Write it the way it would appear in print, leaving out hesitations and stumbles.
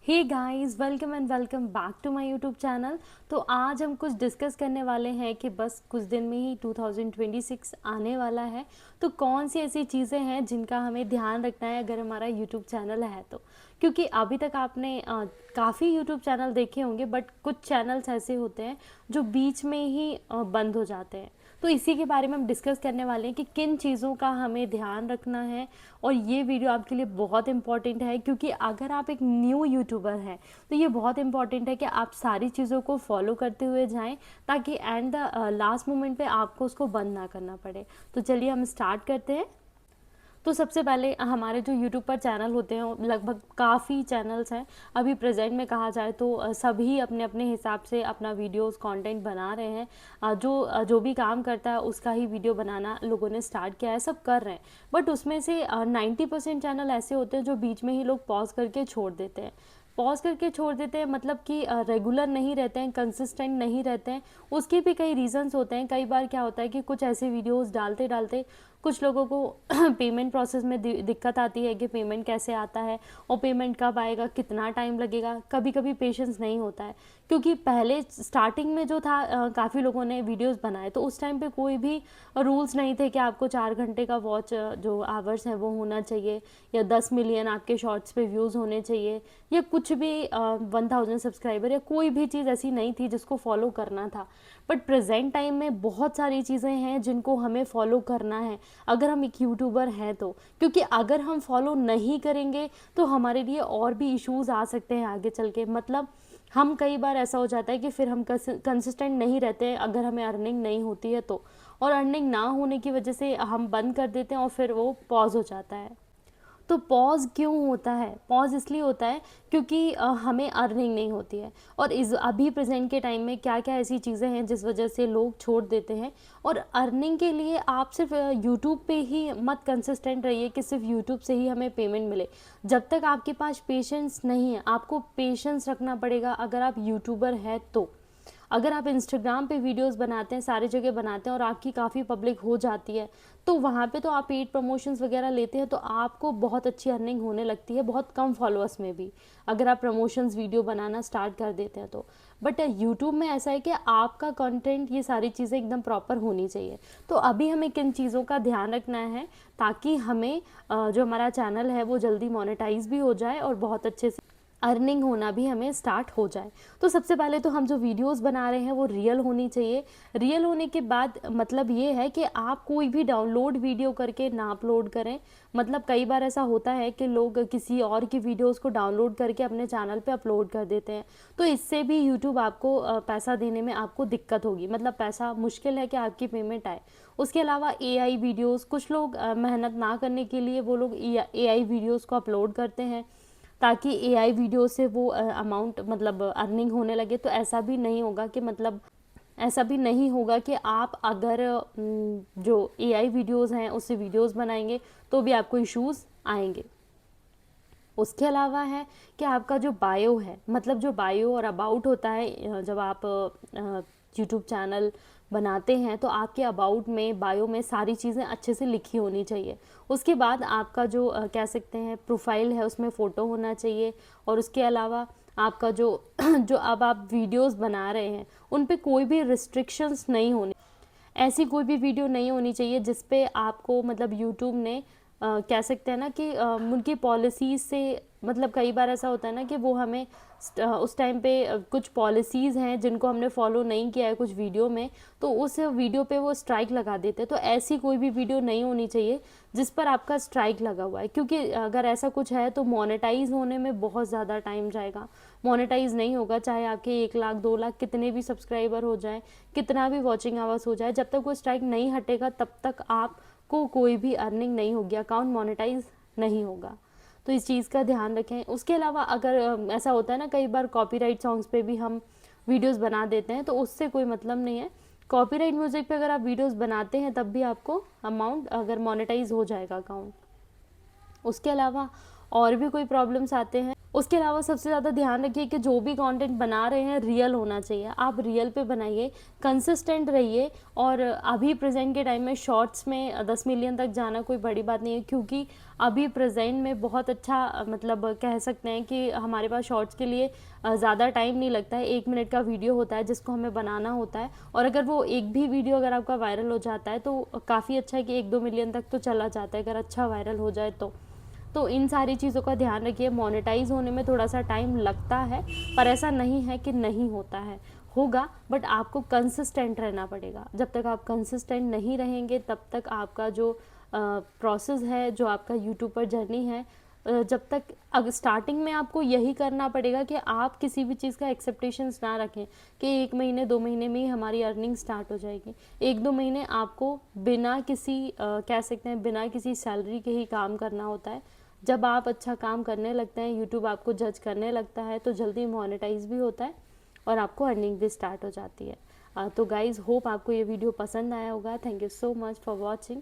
Hey guys, welcome and welcome back to my YouTube channel. तो आज हम कुछ डिस्कस करने वाले हैं कि बस कुछ दिन में ही 2026 आने वाला है। तो कौन सी ऐसी चीज़ें हैं जिनका हमें ध्यान रखना है अगर हमारा यूट्यूब चैनल है तो। क्योंकि अभी तक आपने काफ़ी यूट्यूब चैनल देखे होंगे, बट कुछ चैनल्स ऐसे होते हैं जो बीच में ही बंद हो जाते हैं। तो इसी के बारे में हम डिस्कस करने वाले हैं कि किन चीज़ों का हमें ध्यान रखना है। और ये वीडियो आपके लिए बहुत इंपॉर्टेंट है, क्योंकि अगर आप एक न्यू यूट्यूबर हैं तो ये बहुत इंपॉर्टेंट है कि आप सारी चीज़ों को फॉलो करते हुए जाएं, ताकि एंड द लास्ट मोमेंट पे आपको उसको बंद ना करना पड़े। तो चलिए हम स्टार्ट करते हैं। तो सबसे पहले हमारे जो यूट्यूब पर चैनल होते हैं, लगभग काफ़ी चैनल्स हैं अभी प्रेजेंट में कहा जाए तो। सभी अपने अपने हिसाब से अपना वीडियोस कंटेंट बना रहे हैं। जो भी काम करता है उसका ही वीडियो बनाना लोगों ने स्टार्ट किया है, सब कर रहे हैं। बट उसमें से 90% चैनल ऐसे होते हैं जो बीच में ही लोग पॉज करके छोड़ देते हैं। पॉज करके छोड़ देते हैं मतलब कि रेगुलर नहीं रहते हैं, कंसिस्टेंट नहीं रहते हैं। उसके भी कई रीजंस होते हैं। कई बार क्या होता है कि कुछ ऐसे वीडियोस डालते डालते कुछ लोगों को पेमेंट प्रोसेस में दिक्कत आती है कि पेमेंट कैसे आता है और पेमेंट कब आएगा, कितना टाइम लगेगा। कभी कभी पेशेंस नहीं होता है, क्योंकि पहले स्टार्टिंग में जो था काफ़ी लोगों ने वीडियोस बनाए तो उस टाइम पे कोई भी रूल्स नहीं थे कि आपको 4 घंटे का वॉच जो आवर्स है वो होना चाहिए, या 10 मिलियन आपके शॉर्ट्स पे व्यूज़ होने चाहिए, या कुछ भी 1000 सब्सक्राइबर, या कोई भी चीज़ ऐसी नहीं थी जिसको फॉलो करना था। बट प्रेजेंट टाइम में बहुत सारी चीज़ें हैं जिनको हमें फॉलो करना है अगर हम एक यूट्यूबर हैं तो। क्योंकि अगर हम फॉलो नहीं करेंगे तो हमारे लिए और भी इश्यूज आ सकते हैं आगे चल के। मतलब हम कई बार ऐसा हो जाता है कि फिर हम कंसिस्टेंट नहीं रहते हैं अगर हमें अर्निंग नहीं होती है तो। और अर्निंग ना होने की वजह से हम बंद कर देते हैं और फिर वो पॉज हो जाता है। तो पॉज क्यों होता है? पॉज इसलिए होता है क्योंकि हमें अर्निंग नहीं होती है। और इस अभी प्रेजेंट के टाइम में क्या क्या ऐसी चीज़ें हैं जिस वजह से लोग छोड़ देते हैं। और अर्निंग के लिए आप सिर्फ यूट्यूब पे ही मत कंसिस्टेंट रहिए कि सिर्फ यूट्यूब से ही हमें पेमेंट मिले। जब तक आपके पास पेशेंस नहीं है, आपको पेशेंस रखना पड़ेगा अगर आप यूट्यूबर है तो। अगर आप इंस्टाग्राम पे वीडियोस बनाते हैं, सारी जगह बनाते हैं और आपकी काफ़ी पब्लिक हो जाती है, तो वहाँ पे तो आप पेड प्रमोशंस वगैरह लेते हैं तो आपको बहुत अच्छी अर्निंग होने लगती है, बहुत कम फॉलोअर्स में भी, अगर आप प्रमोशंस वीडियो बनाना स्टार्ट कर देते हैं तो। बट यूट्यूब में ऐसा है कि आपका कंटेंट, ये सारी चीज़ें एकदम प्रॉपर होनी चाहिए। तो अभी हमें किन चीज़ों का ध्यान रखना है ताकि हमें जो हमारा चैनल है वो जल्दी मोनेटाइज भी हो जाए और बहुत अच्छे से अर्निंग होना भी हमें स्टार्ट हो जाए। तो सबसे पहले तो हम जो वीडियोस बना रहे हैं वो रियल होनी चाहिए। रियल होने के बाद मतलब ये है कि आप कोई भी डाउनलोड वीडियो करके ना अपलोड करें। मतलब कई बार ऐसा होता है कि लोग किसी और की वीडियोस को डाउनलोड करके अपने चैनल पे अपलोड कर देते हैं, तो इससे भी यूट्यूब आपको पैसा देने में आपको दिक्कत होगी। मतलब पैसा मुश्किल है कि आपकी पेमेंट आए। उसके अलावा एआई वीडियोस, कुछ लोग मेहनत ना करने के लिए वो लोग एआई वीडियोस को अपलोड करते हैं ताकि एआई वीडियो से वो अमाउंट मतलब अर्निंग होने लगे। तो ऐसा भी नहीं होगा कि मतलब ऐसा भी नहीं होगा कि आप अगर जो एआई वीडियोस हैं उससे वीडियोस बनाएंगे तो भी आपको इश्यूज आएंगे। उसके अलावा है कि आपका जो बायो है, मतलब जो बायो और अबाउट होता है, जब आप यूट्यूब चैनल बनाते हैं तो आपके अबाउट में, बायो में सारी चीज़ें अच्छे से लिखी होनी चाहिए। उसके बाद आपका जो कह सकते हैं प्रोफाइल है उसमें फ़ोटो होना चाहिए। और उसके अलावा आपका जो जो अब आप वीडियोस बना रहे हैं उन पे कोई भी रिस्ट्रिक्शंस नहीं होनी। ऐसी कोई भी वीडियो नहीं होनी चाहिए जिस पे आपको मतलब यूट्यूब ने कह सकते हैं ना कि उनकी पॉलिसीज़ से, मतलब कई बार ऐसा होता है ना कि वो हमें उस टाइम पे कुछ पॉलिसीज़ हैं जिनको हमने फॉलो नहीं किया है कुछ वीडियो में, तो उस वीडियो पे वो स्ट्राइक लगा देते हैं। तो ऐसी कोई भी वीडियो नहीं होनी चाहिए जिस पर आपका स्ट्राइक लगा हुआ है, क्योंकि अगर ऐसा कुछ है तो मोनेटाइज होने में बहुत ज़्यादा टाइम जाएगा। मोनेटाइज नहीं होगा चाहे आपके 1 लाख 2 लाख कितने भी सब्सक्राइबर हो जाए, कितना भी वॉचिंग आवर्स हो जाए, जब तक वो स्ट्राइक नहीं हटेगा तब तक आपको कोई भी अर्निंग नहीं होगी, अकाउंट मोनेटाइज नहीं होगा। तो इस चीज़ का ध्यान रखें। उसके अलावा अगर ऐसा होता है ना कई बार कॉपीराइट सॉन्ग्स पे भी हम वीडियोस बना देते हैं, तो उससे कोई मतलब नहीं है। कॉपीराइट म्यूज़िक पे अगर आप वीडियोस बनाते हैं तब भी आपको अमाउंट अगर मोनेटाइज हो जाएगा अकाउंट। उसके अलावा और भी कोई प्रॉब्लम्स आते हैं उसके अलावा सबसे ज़्यादा ध्यान रखिए कि जो भी कंटेंट बना रहे हैं रियल होना चाहिए, आप रियल पे बनाइए, कंसिस्टेंट रहिए। और अभी प्रेजेंट के टाइम में शॉर्ट्स में 10 मिलियन तक जाना कोई बड़ी बात नहीं है, क्योंकि अभी प्रेजेंट में बहुत अच्छा मतलब कह सकते हैं कि हमारे पास शॉर्ट्स के लिए ज़्यादा टाइम नहीं लगता है। 1 मिनट का वीडियो होता है जिसको हमें बनाना होता है, और अगर वो एक भी वीडियो अगर आपका वायरल हो जाता है तो काफ़ी अच्छा है कि 1-2 मिलियन तक तो चला जाता है अगर अच्छा वायरल हो जाए तो इन सारी चीज़ों का ध्यान रखिए। मोनेटाइज होने में थोड़ा सा टाइम लगता है, पर ऐसा नहीं है कि नहीं होता है, होगा, बट आपको कंसिस्टेंट रहना पड़ेगा। जब तक आप कंसिस्टेंट नहीं रहेंगे तब तक आपका जो प्रोसेस है, जो आपका यूट्यूब पर जर्नी है, जब तक अगर स्टार्टिंग में आपको यही करना पड़ेगा कि आप किसी भी चीज़ का एक्सेप्टेशंस ना रखें कि 1 महीने 2 महीने में ही हमारी अर्निंग स्टार्ट हो जाएगी। 1-2 महीने आपको बिना किसी कह सकते हैं बिना किसी सैलरी के ही काम करना होता है। जब आप अच्छा काम करने लगते हैं, यूट्यूब आपको जज करने लगता है, तो जल्दी मोनेटाइज भी होता है और आपको अर्निंग भी स्टार्ट हो जाती है। तो गाइज़, होप आपको ये वीडियो पसंद आया होगा। Thank you so much for watching.